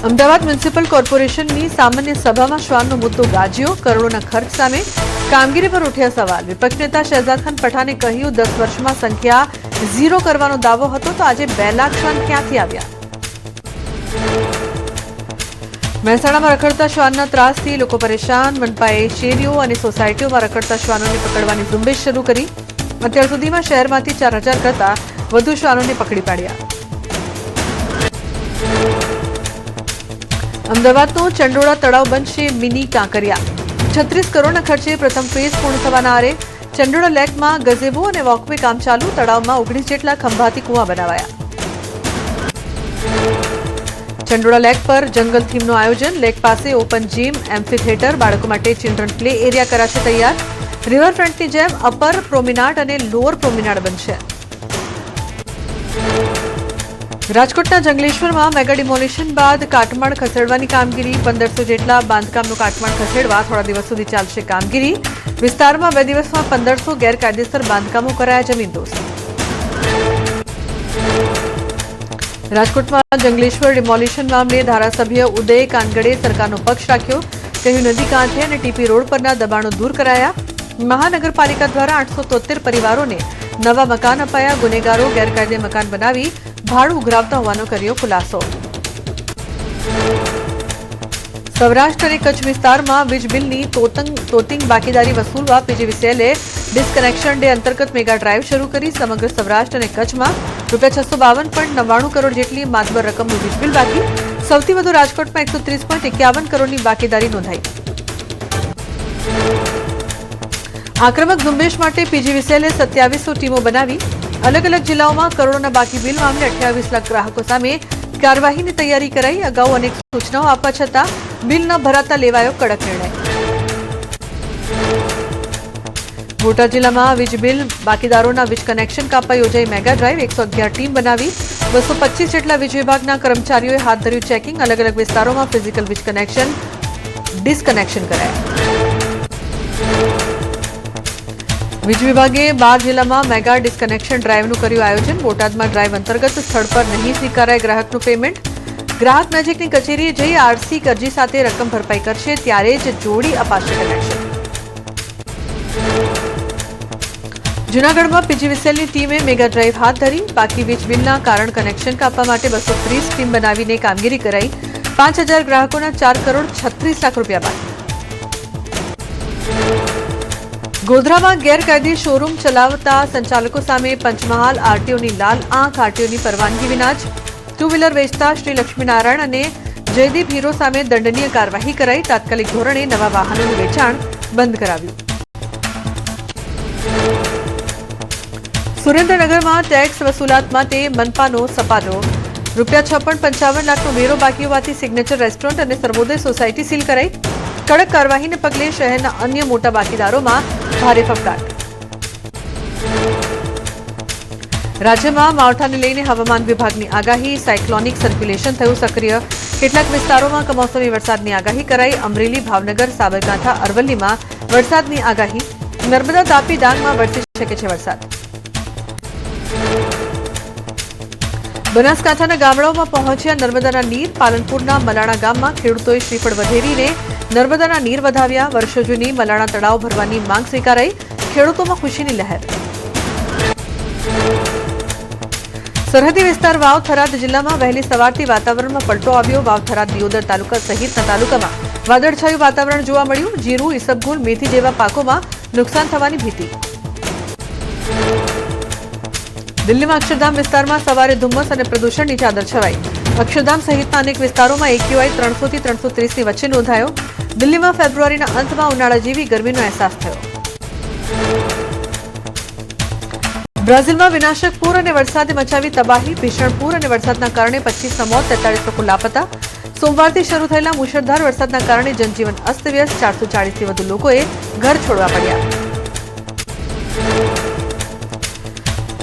Ahmedabad municipal કોર્પોરેશનની સામાન્ય સભામાં શ્વાનનો મુદ્દો ગાજ્યો. કરોડોના ખર્ચ સામે કામગીરી પર ઉઠ્યા સવાલ. વિપક્ષ નેતા શહેજાદ ખાન પઠાણે કહ્યું 10 વર્ષમાં સંખ્યા 0 કરવાનો દાવો હતો તો આજે 2 લાખ શ્વાન ક્યાંથી આવ્યા? મહેસાણામાં રખડતા શ્વાનના ત્રાસથી લોકો પરેશાન. મનપાએ શેરીઓ અને સોસાયટીઓમાં રખડતા શ્વાનોને પકડવાની ઝુંબેશ શરૂ કરી. અત્યાર સુધીમાં શહેરમાંથી 4000 કરતાં વધુ શ્વાનોને પકડી પાડ્યા. અમદાવાદનો ચંડોળા તળાવ બનશે મિની કાંકરિયા. 36 કરોડના ખર્ચે પ્રથમ ફેઝ પૂર્ણ થવાના આરે. ચંડોળા લેકમાં ગઝેબો અને વોકવે કામ ચાલુ. તળાવમાં 19 જેટલા ખંભાતી કુવા બનાવાયા. ચંડોળા લેક પર જંગલ થીમનું આયોજન. લેક પાસે ઓપન જીમ, એમ્ફી થિયેટર, બાળકો માટે ચિલ્ડ્રન પ્લે એરિયા કરાશે તૈયાર. રિવરફ્રન્ટની જેમ અપર પ્રોમિનાડ અને લોઅર પ્રોમિનાડ બનશે. રાજકોટના જંગલેશ્વરમાં મેગા ડિમોલિશન બાદ કાટમાળ ખસેડવાની કામગીરી. 1500 જેટલા બાંધકામનું કાટમાળ ખસેડવા થોડા દિવસ સુધી ચાલશે કામગીરી. વિસ્તારમાં 2 દિવસમાં 1500 ગેરકાયદેસર બાંધકામો કરાયા જમીનદોસ્ત. રાજકોટમાં જંગલેશ્વર ડિમોલિશન મામલે ધારાસભ્ય ઉદય કાનગડે સરકારનો પક્ષ રાખ્યો. કહ્યું નદી કાંઠે અને ટીપી રોડ પરના દબાણો દૂર કરાયા. મહાનગરપાલિકા દ્વારા 873 પરિવારોને નવા મકાન અપાયા. ગુનેગારો ગેરકાયદે મકાન બનાવી ભાડું ઉઘરાવતા હોવાનો કર્યો ખુલાસો. સૌરાષ્ટ્ર અને કચ્છ વિસ્તારમાં વીજ બિલની તોતિંગ બાકીદારી વસૂલવા પીજીવીસીએલે ડિસ્કનેક્શન ડે અંતર્ગત મેગા ડ્રાઈવ શરૂ કરી. સમગ્ર સૌરાષ્ટ્ર અને કચ્છમાં ₹652.99 કરોડ જેટલી માતબર રકમનું વીજ બિલ બાકી. સૌથી વધુ રાજકોટમાં 130.51 કરોડની બાકીદારી નોંધાઈ. આક્રમક ઝુંબેશ માટે પીજીવીસીએલે 2700 ટીમો બનાવી. અલગ અલગ જિલ્લાઓમાં કરોડોના બાકી બિલ મામલે 28 લાખ ગ્રાહકો સામે કાર્યવાહીની તૈયારી કરાઈ. અગાઉ અનેક સૂચનાઓ આપવા છતાં બિલ ન ભરાતા લેવાયો કડક નિર્ણય. બોટાદ જિલ્લામાં વીજ બિલ બાકીદારોના વીજ કનેક્શન કાપવા યોજાઈ મેગા ડ્રાઈવ. 111 ટીમ બનાવી. 225 જેટલા વીજ વિભાગના કર્મચારીઓએ હાથ ધર્યું ચેકિંગ. અલગ અલગ વિસ્તારોમાં ફિઝિકલ વીજ કનેક્શન ડિસ્કનેક્શન કરાયા. વીજ વિભાગે 12 જિલ્લામાં મેગા ડિસ્કનેક્શન ડ્રાઈવનું કર્યું આયોજન. બોટાદમાં ડ્રાઈવ અંતર્ગત સ્થળ પર નહીં સ્વીકારાય ગ્રાહકનું પેમેન્ટ. ગ્રાહક નજીકની કચેરીએ જઈ આરસી અરજી સાથે રકમ ભરપાઈ કરશે ત્યારે જ જોડી અપાશે કનેક્શન. જૂનાગઢમાં પીજીવીસીએલની ટીમે મેગા ડ્રાઈવ હાથ ધરી. બાકી વીજ બિલના કારણ કનેક્શન કાપવા માટે 230 ટીમ બનાવીને કામગીરી કરાઈ. 5000 ગ્રાહકોના 4 કરોડ 36 લાખ રૂપિયા બાકી. ગોધરામાં ગેરકાયદે શોરૂમ ચલાવતા સંચાલકો સામે પંચમહાલ આરટીઓની લાલ આંખ. આરટીઓની પરવાનગી વિના જ 2 વ્હીલર વેચતા શ્રી લક્ષ્મીનારાયણ અને જયદીપ હીરો સામે દંડનીય કાર્યવાહી કરાઈ. તાત્કાલિક ધોરણે નવા વાહનોનું વેચાણ બંધ કરાવ્યું. સુરેન્દ્રનગરમાં ટેક્સ વસૂલાત માટે મનપાનો સપાટો. ₹56.55 લાખનો વેરો બાકી હોવાથી સિગ્નેચર રેસ્ટોરન્ટ અને સર્વોદય સોસાયટી સીલ કરાઈ. કડક કાર્યવાહીને પગલે શહેરના અન્ય મોટા બાકીદારોમાં ભારે ફફડાટ. રાજ્યમાં માવઠાને લઈને હવામાન વિભાગની આગાહી. સાયક્લોનિક સર્ક્યુલેશન થયું સક્રિય. કેટલાક વિસ્તારોમાં કમોસમી વરસાદની આગાહી કરાઈ. અમરેલી, ભાવનગર, સાબરકાંઠા, અરવલ્લીમાં વરસાદની આગાહી. નર્મદા, તાપી, ડાંગમાં વરસી શકે છે વરસાદ. બનાસકાંઠાના ગામડાઓમાં પહોંચ્યા નર્મદાના નીર. પાલનપુરના મલાણા ગામમાં ખેડૂતોએ શ્રીફળ વધેરીને નર્મદાના નીર વધાવ્યા. વર્ષો જૂની મલાણા તળાવ ભરવાની માંગ સ્વીકારાઈ. ખેડૂતોમાં ખુશીની લહેર. સરહદી વિસ્તાર વાવ થરાદ જિલ્લામાં વહેલી સવારથી વાતાવરણમાં પલટો આવ્યો. વાવ થરાદ દિયોદર તાલુકા સહિતના તાલુકામાં વાદળછાયું વાતાવરણ જોવા મળ્યું. જીરું, ઈસબગુલ, મેથી જેવા પાકોમાં નુકસાન થવાની ભીતિ. દિલ્હીમાં અક્ષરધામ વિસ્તારમાં સવારે ધુમ્મસ અને પ્રદૂષણની ચાદર છવાઈ. અક્ષરધામ સહિતના અનેક વિસ્તારોમાં એક્યુઆઈ 300 થી 330ની વચ્ચે નોંધાયો. દિલ્હીમાં ફેબ્રુઆરીના અંતમાં ઉનાળા જેવી ગરમીનો અહેસાસ થયો. બ્રાઝિલમાં વિનાશક પૂર અને વરસાદે મચાવી તબાહી. ભીષણ પૂર અને વરસાદના કારણે 25ના મોત, 43 લોકો લાપતા. સોમવારથી શરૂ થયેલા મુશળધાર વરસાદના કારણે જનજીવન અસ્તવ્યસ્ત. 440થી વધુ લોકોએ ઘર છોડવા પડ્યા.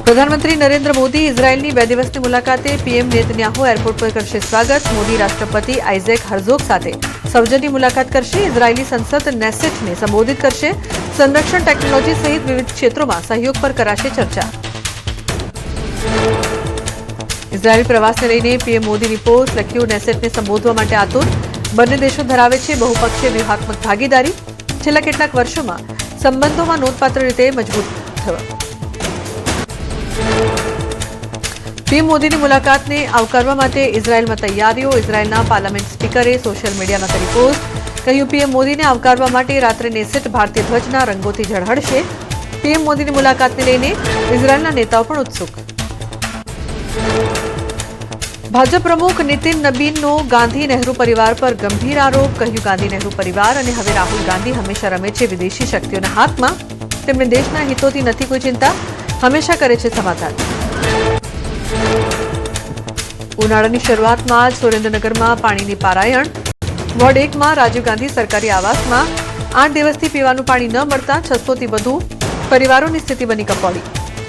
પ્રધાનમંત્રી નરેન્દ્ર મોદી ઇઝરાયેલની 2 દિવસની મુલાકાતે. પીએમ નેતન્યાહુ એરપોર્ટ પર કરશે સ્વાગત. મોદી રાષ્ટ્રપતિ આઇઝેક હર્ઝોગ સાથે સૌજન્ય મુલાકાત કરશે. ઇઝરાયેલી સંસદ નેસેટને સંબોધિત કરશે. સંરક્ષણ, ટેકનોલોજી સહિત વિવિધ ક્ષેત્રોમાં સહયોગ પર કરાશે ચર્ચા. ઇઝરાયેલ પ્રવાસને લઈને પીએમ મોદીની પોસ્ટ, લખ્યું નેસેટને સંબોધવા માટે આતુર. બંને દેશો ધરાવે છે બહુપક્ષીય વ્યૂહાત્મક ભાગીદારી. છેલ્લા કેટલાક વર્ષોમાં સંબંધોમાં નોંધપાત્ર રીતે મજબૂત થવા. પીએમ મોદીની મુલાકાતને આવકારવા માટે ઇઝરાયેલમાં તૈયારીઓ. ઇઝરાયેલના પાર્લામેન્ટ સ્પીકરે સોશિયલ મીડિયામાં કરી પોસ્ટ, કહ્યું પીએમ મોદીને આવકારવા માટે રાત્રે નેસેટ ભારતીય ધ્વજના રંગોથી ઝળહળશે. પીએમ મોદીની મુલાકાતને લઈને ઇઝરાયેલના નેતાઓ પણ ઉત્સુક. ભાજપ પ્રમુખ નીતિન નબીનનો ગાંધી નહેરુ પરિવાર પર ગંભીર આરોપ. કહ્યું ગાંધી નહેરુ પરિવાર અને હવે રાહુલ ગાંધી હંમેશા રમે છે વિદેશી શક્તિઓના હાથમાં. તેમને દેશના હિતોથી નથી કોઈ ચિંતા, હંમેશા કરે છે સમાધાન. ઉનાળાની શરૂઆતમાં જ સુરેન્દ્રનગરમાં પાણીની પારાયણ. વોર્ડ 1માં રાજીવ ગાંધી સરકારી આવાસમાં 8 દિવસથી પીવાનું પાણી ન મળતા 600થી વધુ પરિવારોની સ્થિતિ બની કફોડી.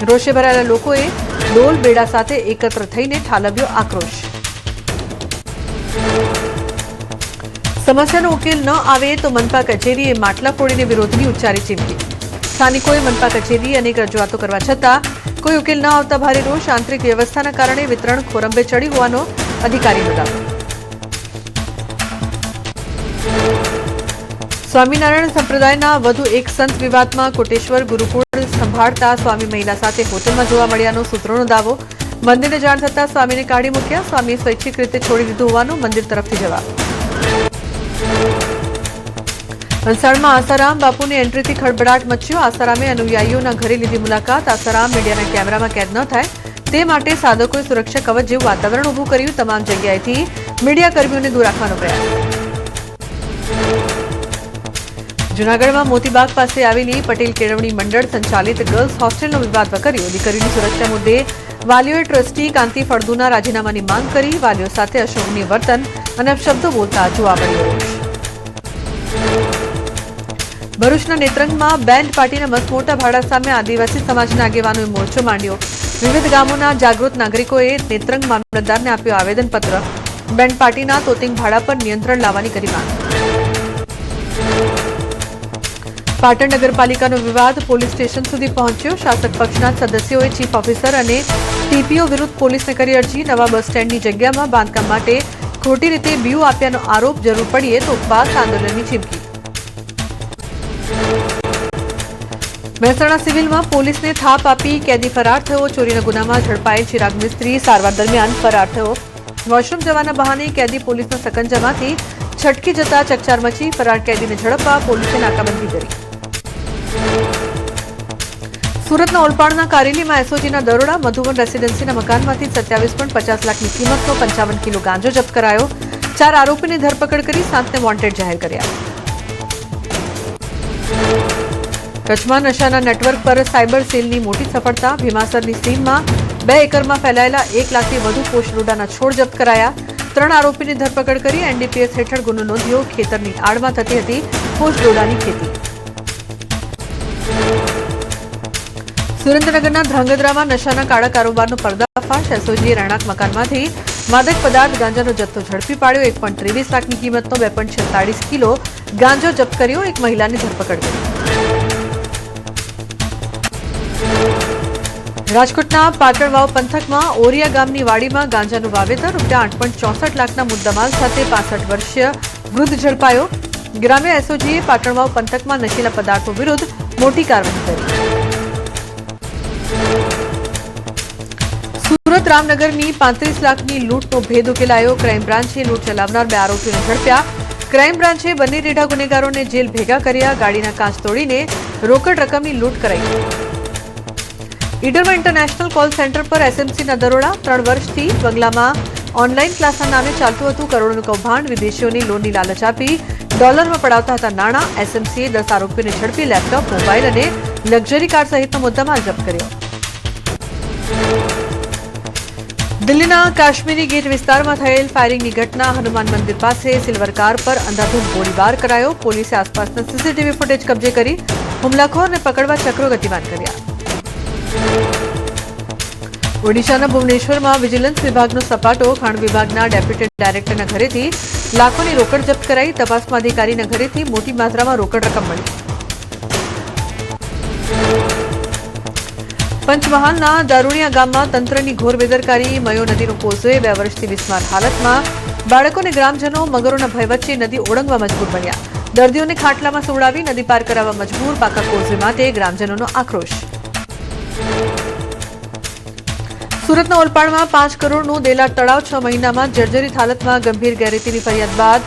રોષે ભરાયેલા લોકોએ ડોલ બેડા સાથે એકત્ર થઈને ઠાલવ્યો આક્રોશ. સમસ્યાનો ઉકેલ ન આવે તો મનપા કચેરીએ માટલા ફોડીને વિરોધની ઉચ્ચારી ચીમકી. સ્થાનિકોએ મનપા કચેરીએ અનેક રજૂઆતો કરવા છતાં કોઈ ઉકેલ ન આવતા ભારે રોષ. આંતરિક વ્યવસ્થાના કારણે વિતરણ ખોરંભે ચડી હોવાનો અધિકારીનો દાવો. સ્વામિનારાયણ સંપ્રદાયના વધુ એક સંત વિવાદમાં. કોટેશ્વર ગુરુકુળ સંભાળતા સ્વામી મહિલા સાથે હોટલમાં જોવા મળ્યાનો સૂત્રોનો દાવો. મંદિરને જાણ થતાં સ્વામીને કાઢી મૂક્યા. સ્વામીએ સ્વૈચ્છિક રીતે છોડી દીધું હોવાનું મંદિર તરફથી જવાબ. વલસાડમાં આસારામ બાપુની એન્ટ્રીથી ખળભળાટ મચ્યો. આસારામે અનુયાયીઓના ઘરે લીધી મુલાકાત. આસારામ મીડિયાના કેમેરામાં કેદ ન થાય તે માટે સાધકોએ સુરક્ષા કવચ જેવું વાતાવરણ ઊભું કર્યું. તમામ જગ્યાએથી મીડિયા કર્મીઓને દૂર રાખવાનો પ્રયાસ. જૂનાગઢમાં મોતીબાગ પાસે આવેલી પટેલ કેળવણી મંડળ સંચાલિત ગર્લ્સ હોસ્ટેલનો વિવાદ વકર્યો. દીકરીની સુરક્ષા મુદ્દે વાલીઓએ ટ્રસ્ટી કાંતિ ફળદુના રાજીનામાની માંગ કરી. વાલીઓ સાથે અશોભનીય વર્તન અને અપશબ્દો બોલતા જોવા મળ્યો રોષ. ભરૂચના નેત્રંગમાં બેન્ડ પાર્ટીના મસમોટા ભાડા સામે આદિવાસી સમાજના આગેવાનોએ મોરચો માંડ્યો. વિવિધ ગામોના જાગૃત નાગરિકોએ નેત્રંગ મામલતદારને આપ્યો આવેદનપત્ર. બેન્ડ પાર્ટીના તોતિંગ ભાડા પર નિયંત્રણ લાવવાની કરી માંગ. પાટણ નગરપાલિકાનો વિવાદ પોલીસ સ્ટેશન સુધી પહોંચ્યો. શાસક પક્ષના સદસ્યોએ ચીફ ઓફિસર અને ટીપીઓ વિરુદ્ધ પોલીસને કરી અરજી. નવા બસ સ્ટેન્ડની જગ્યામાં બાંધકામ માટે ખોટી રીતે બીયુ આપ્યાનો આરોપ. જરૂર પડીએ તો ઉપવાસ આંદોલનની ચીમકી. મહેસાણા સિવિલમાં પોલીસને થાપ આપી કેદી ફરાર થયો. ચોરીના ગુનામાં ઝડપાયેલ ચિરાગ મિસ્ત્રી સારવાર દરમિયાન ફરાર થયો. વોશરૂમ જવાના બહાને કેદી પોલીસના સકંજામાંથી છટકી જતા ચકચાર મચી. ફરાર કેદીને ઝડપવા પોલીસે નાકાબંધી કરી. સુરતના ઓલપાડના કારેલીમાં એસઓજીના દરોડા. મધુવન રેસીડેન્સીના મકાનમાંથી 27.50 લાખની કિંમતનો 55 કિલો ગાંજો જપ્ત કરાયો. 4 આરોપીની ધરપકડ કરી 7ને વોન્ટેડ જાહેર કર્યા. કચ્છમાં નશાના નેટવર્ક પર સાયબર સેલની મોટી સફળતા. ભીમાસરની સીમમાં 2 એકરમાં ફેલાયેલા 1 લાખથી વધુ પોષડોડાના છોડ જપ્ત કરાયા. 3 આરોપીની ધરપકડ કરી. એનડીપીએસ હેઠળ ગુનો નોંધ્યો. ખેતરની આડમાં થતી હતી પોષડોડાની ખેતી. સુરેન્દ્રનગરના ધ્રાંગધ્રામાં નશાના કાળા કારોબારનો પર્દાફાશ. એસઓજીએ રહેણાંક મકાનમાંથી માદક પદાર્થ ગાંજાનો જથ્થો ઝડપી પાડ્યો. 1.23 લાખની કિંમતનો 2.46 કિલો ગાંજો જપ્ત કર્યો. એક મહિલાની ધરપકડ કરી. રાજકોટના પાટણવાવ પંથકમાં ઓરિયા ગામની વાડીમાં ગાંજાનું વાવેતર. ₹8.64 લાખના મુદ્દામાલ સાથે 65 વર્ષીય વૃદ્ધ ઝડપાયો. ગ્રામ્ય એસઓજીએ પાટણવાવ પંથકમાં નશીલા પદાર્થો વિરુદ્ધ મોટી કાર્યવાહી કરી. સુરત રામનગરની 35 લાખની લૂંટનો ભેદ ઉકેલાયો. ક્રાઇમ બ્રાન્ચે લૂંટ ચલાવનાર 2 આરોપીઓને ઝડપ્યા. ક્રાઇમ બ્રાન્ચે બંને રેઢા ગુનેગારોને જેલ ભેગા કર્યા. ગાડીના કાચ તોડીને રોકડ રકમની લૂંટ કરાઈ. ઈડરમાં ઇન્ટરનેશનલ કોલ સેન્ટર પર એસએમસીના દરોડા. 3 વર્ષથી બંગલામાં ઓનલાઈન ક્લાસના નામે ચાલતું હતું કરોડોનું કૌભાંડ. વિદેશીઓની લોનની લાલચ આપી ડોલરમાં પડાવતા હતા નાણાં. એસએમસીએ 10 આરોપીઓને ઝડપી. લેપટોપ, મોબાઈલ અને લક્ઝરી કાર સહિતનો મુદ્દામાલ જપ્ત કર્યો. દિલ્હીના કાશ્મીરી ગેટ વિસ્તારમાં થયેલ ફાયરિંગની ઘટના. હનુમાન મંદિર પાસે સિલ્વર કાર પર અંધાધૂંધ ગોળીબાર કરાયો. પોલીસે આસપાસના સીસીટીવી ફૂટેજ કબજે કરી હુમલાખોરને પકડવા ચક્રો ગતિમાન કર્યા. ઓડિશાના ભુવનેશ્વરમાં વિજિલન્સ વિભાગનો સપાટો. ખાણ વિભાગના ડેપ્યુટી ડાયરેક્ટરના ઘરેથી લાખોની રોકડ જપ્ત કરાઈ. તપાસમાં અધિકારીના ઘરેથી મોટી માત્રામાં રોકડ રકમ મળી. પંચમહાલના દારૂણિયા ગામમાં તંત્રની ઘોર બેદરકારી. મયો નદીનો કોઝવે 2 વર્ષથી બિસ્માર હાલતમાં. બાળકોને ગ્રામજનો મગરોના ભય વચ્ચે નદી ઓળંગવા મજબૂર બન્યા. દર્દીઓને ખાટલામાં સુવડાવી નદી પાર કરાવવા મજબૂર. પાકા કોઝવે માટે ગ્રામજનોનો આક્રોશ. સુરતના ઓલપાડમાં 5 કરોડનું દેલા તળાવ 6 મહિનામાં જર્જરિત હાલતમાં. ગંભીર ગેરરીતિની ફરિયાદ બાદ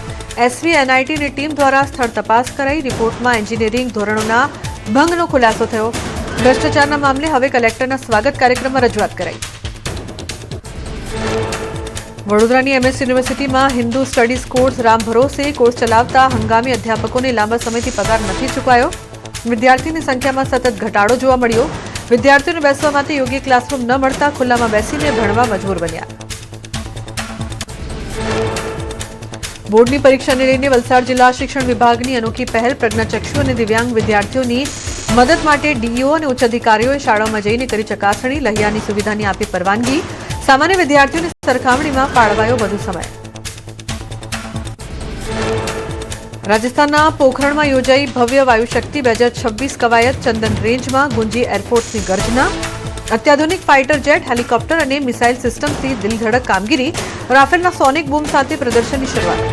એસવી એનઆઈટીની ટીમ દ્વારા સ્થળ તપાસ કરાઈ. રિપોર્ટમાં એન્જિનિયરિંગ ધોરણોના ભંગનો ખુલાસો થયો. ભ્રષ્ટાચારના મામલે હવે કલેક્ટરના સ્વાગત કાર્યક્રમમાં રજૂઆત કરાઈ. વડોદરાની એમએસ યુનિવર્સિટીમાં હિન્દુ સ્ટડીઝ કોર્સ રામ ભરોસે કોર્સ ચલાવતા હંગામી અધ્યાપકોને લાંબા સમયથી પગાર નથી ચૂકવાયો. વિદ્યાર્થીની સંખ્યામાં સતત ઘટાડો જોવા મળ્યો. વિદ્યાર્થીઓને બેસવા માટે યોગ્ય ક્લાસરૂમ ન મળતા ખુલ્લામાં બેસીને ભણવા મજબૂર બન્યા. બોર્ડની પરીક્ષાને લઈને વલસાડ જિલ્લા શિક્ષણ વિભાગની અનોખી પહેલ. પ્રજ્ઞાચક્ષુ અને દિવ્યાંગ વિદ્યાર્થીઓની મદદ માટે ડીઈઓ અને ઉચ્ચ અધિકારીઓએ શાળાઓમાં જઈને કરી ચકાસણી. લહિયાની સુવિધાની આપી પરવાનગી. સામાન્ય વિદ્યાર્થીઓની સરખામણીમાં ફાળવાયો વધુ સમય. રાજસ્થાનના પોખરણમાં યોજાઈ ભવ્ય વાયુશક્તિ 2026 કવાયત. ચંદન રેન્જમાં ગુંજી એરફોર્સની ગર્જના. અત્યાધુનિક ફાઇટર જેટ, હેલિકોપ્ટર અને મિસાઇલ સિસ્ટમથી દિલધડક કામગીરી. રાફેલના સોનિક બૂમ સાથે પ્રદર્શનની શરૂઆત.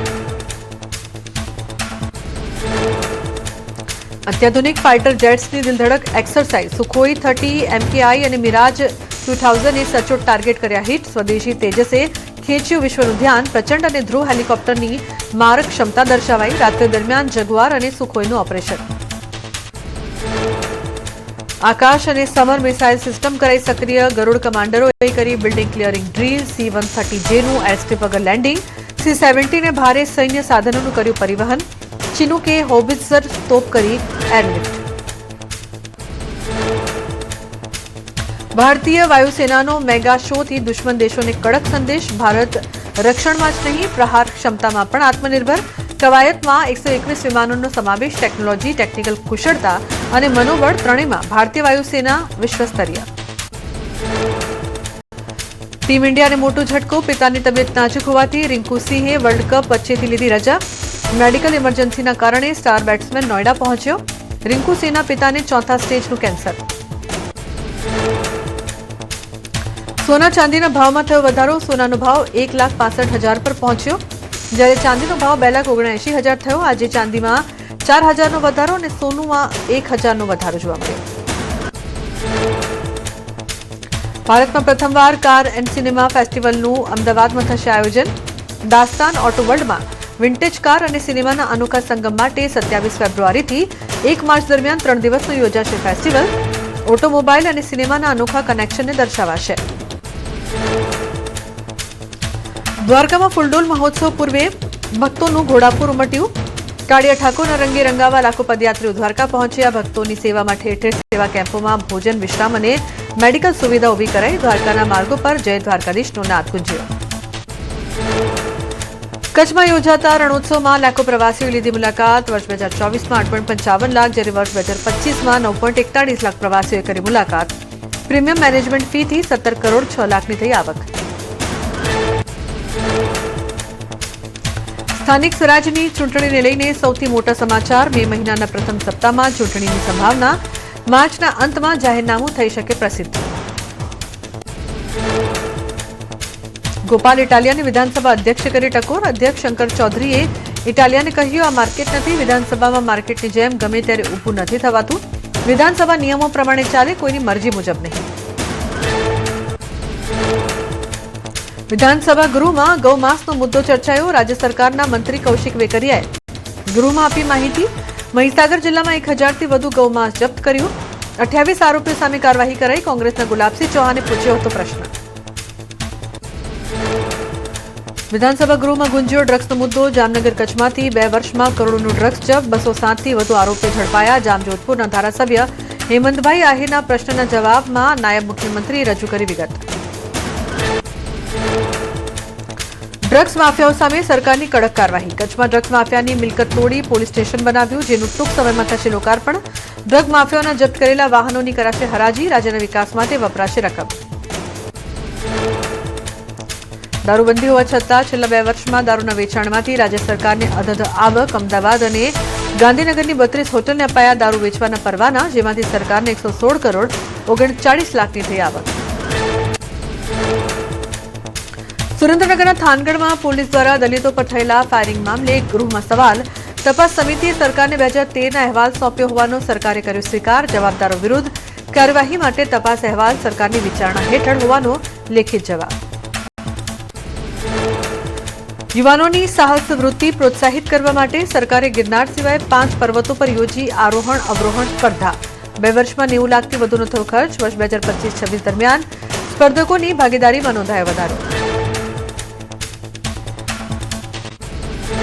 અત્યાધુનિક ફાઇટર જેટ્સની દિલધડક એક્સરસાઇઝ. સુખોઈ 30 MKI અને મિરાજ 2000 એ સચોટ ટાર્ગેટ કર્યા હિટ. સ્વદેશી તેજસે ખેંચ્યું વિશ્વનું ધ્યાન. પ્રચંડ અને ધ્રુવ હેલિકોપ્ટરની મારક ક્ષમતા દર્શાવાઈ. રાત્રે દરમિયાન જગુઆર અને સુખોઈનું ઓપરેશન. આકાશ અને સમર મિસાઇલ સિસ્ટમ કરાઈ સક્રિય. ગરુડ કમાન્ડરોએ કરી બિલ્ડિંગ ક્લિયરિંગ ડ્રીલ. C-130Jનું એરસ્ટ્રીપ વગર લેન્ડિંગ. C-70 ને ભારે સૈન્ય સાધનોનું કર્યું પરિવહન. ચિનુકે હોબિટ્ઝર તોપ કરી એરલિફ્ટ. ભારતીય વાયુસેનાનો મેગા શોથી દુશ્મન દેશોને કડક સંદેશ. ભારત રક્ષણમાં જ નહીં પ્રહાર ક્ષમતામાં પણ આત્મનિર્ભર. કવાયતમાં 121 વિમાનોનો સમાવેશ. ટેકનોલોજી, ટેકનિકલ કુશળતા અને મનોબળ ત્રણેયમાં ભારતીય વાયુસેના વિશ્વસ્તરીય. ટીમ ઇન્ડિયાને મોટો ઝટકો. પિતાની તબિયત નાજુક હોવાથી રિંકુ સિંહે વર્લ્ડ કપ વચ્ચેથી લીધી રજા. મેડિકલ ઇમરજન્સીના કારણે સ્ટાર બેટ્સમેન નોઈડા પહોંચ્યો. રિંકુ સિંહના પિતાને 4થા સ્ટેજનું કેન્સર. સોના ચાંદીના ભાવમાં થયો વધારો. સોનાનો ભાવ 1,65,000 પર પહોંચ્યો, જ્યારે ચાંદીનો ભાવ 2,79,000 થયો. આજે ચાંદીમાં 4,000નો વધારો અને સોનુમાં 1,000નો વધારો જોવા મળ્યો. ભારતમાં પ્રથમવાર કાર એન્ડ સિનેમા ફેસ્ટિવલનું અમદાવાદમાં થશે આયોજન. દાસ્તાન ઓટો વર્લ્ડમાં વિન્ટેજ કાર અને સિનેમાના અનોખા સંગમ માટે 27 ફેબ્રુઆરીથી 1 માર્ચ દરમિયાન 3 દિવસનો યોજાશે ફેસ્ટિવલ. ઓટોમોબાઈલ અને સિનેમાના અનોખા કનેક્શનને દર્શાવાશે. દ્વારકામાં ફૂલડોલ મહોત્સવ પૂર્વે ભક્તોનું ઘોડાપુર ઉમટ્યું. કાળિયા ઠાકોરના રંગે રંગાવા લાખો પદયાત્રીઓ દ્વારકા પહોંચ્યા. ભક્તોની સેવામાં ઠેર ઠેર સેવા કેમ્પોમાં ભોજન, વિશ્રામ અને મેડિકલ સુવિધા ઊભી કરાઈ. દ્વારકાના માર્ગો પર જય દ્વારકાધીશનો નાદ ગુંજ્યો. કચ્છમાં યોજાતા રણોત્સવમાં લાખો પ્રવાસીઓએ લીધી મુલાકાત. વર્ષ 2024માં 8.55 લાખ, જ્યારે વર્ષ 2025માં 9.41 લાખ પ્રવાસીઓએ કરી મુલાકાત. પ્રીમિયમ મેનેજમેન્ટ ફીથી 17 કરોડ 6 લાખની થઈ આવક. સ્થાનિક સ્વરાજની ચૂંટણીને લઈને સૌથી મોટા સમાચાર. મે મહિનાના પ્રથમ સપ્તાહમાં ચૂંટણીની સંભાવના. માર્ચના અંતમાં જાહેરનામું થઈ શકે પ્રસિદ્ધ. ગોપાલ ઇટાલિયાની વિધાનસભા અધ્યક્ષે કરી ટકોર. અધ્યક્ષ શંકર ચૌધરીએ ઇટાલિયાને કહ્યું, આ માર્કેટ નથી. વિધાનસભામાં માર્કેટની જેમ ગમે ત્યારે ઊભું નથી થવાતું. વિધાનસભા નિયમો પ્રમાણે ચાલે, કોઈની મરજી મુજબ નહીં. વિધાનસભા ગૃહમાં ગૌમાંસનો મુદ્દો ચર્ચાયો. રાજ્ય સરકારના મંત્રી કૌશિક વેકરિયાએ ગૃહમાં આપી માહિતી. મહીસાગર જિલ્લામાં 1000થી વધુ ગૌમાંસ જપ્ત કર્યું. 28 આરોપીઓ સામે કાર્યવાહી કરાઈ. કોંગ્રેસના ગુલાબસિંહ ચૌહાણે પૂછ્યો હતો પ્રશ્ન. વિધાનસભા ગૃહમાં ગુંજ્યો ડ્રગ્સનો મુદ્દો. જામનગર કચ્છમાંથી 2 વર્ષમાં કરોડોનું ડ્રગ્સ જપ્ત. 207થી વધુ આરોપીઓ ઝડપાયા. જામજોધપુરના ધારાસભ્ય હેમંતભાઈ આહિરના પ્રશ્નના જવાબમાં નાયબ મુખ્યમંત્રીએ રજૂ કરી વિગત. ડ્રગ્સ માફિયાઓ સામે સરકારની કડક કાર્યવાહી. કચ્છમાં ડ્રગ્સ માફિયાની મિલકત તોડી પોલીસ સ્ટેશન બનાવ્યું, જેનું ટૂંક સમયમાં થશે લોકાર્પણ. ડ્રગ માફિયાઓના જપ્ત કરેલા વાહનોની કરાશે હરાજી. રાજ્યના વિકાસ માટે વપરાશે રકમ. દારૂબંધી હોવા છતાં છેલ્લા 2 વર્ષમાં દારૂના વેચાણમાંથી રાજ્ય સરકારને અધધ આવક. અમદાવાદ અને ગાંધીનગરની 32 હોટલને અપાયા દારૂ વેચવાના પરવાના, જેમાંથી સરકારને 116 કરોડ 39 લાખની થઈ આવક. સુરેન્દ્રનગરના થાનગઢમાં પોલીસ દ્વારા દલિતો પર થયેલા ફાયરિંગ મામલે ગૃહમાં સવાલ. તપાસ સમિતિએ સરકારને 2013ના અહેવાલ સોંપ્યો હોવાનો સરકારે કર્યો સ્વીકાર. જવાબદારો વિરુદ્ધ કાર્યવાહી માટે તપાસ અહેવાલ સરકારની વિચારણા હેઠળ હોવાનો લેખિત જવાબ. યુવાનોની સાહસ વૃત્તિ પ્રોત્સાહિત કરવા માટે સરકારે ગિરનાર સિવાય 5 પર્વતો પર યોજી આરોહણ અવરોહણ સ્પર્ધા. 2 વર્ષમાં 90 લાખથી વધુનો થયો ખર્ચ. વર્ષ 2025-26 દરમિયાન સ્પર્ધકોની ભાગીદારીમાં નોંધાયો વધારો.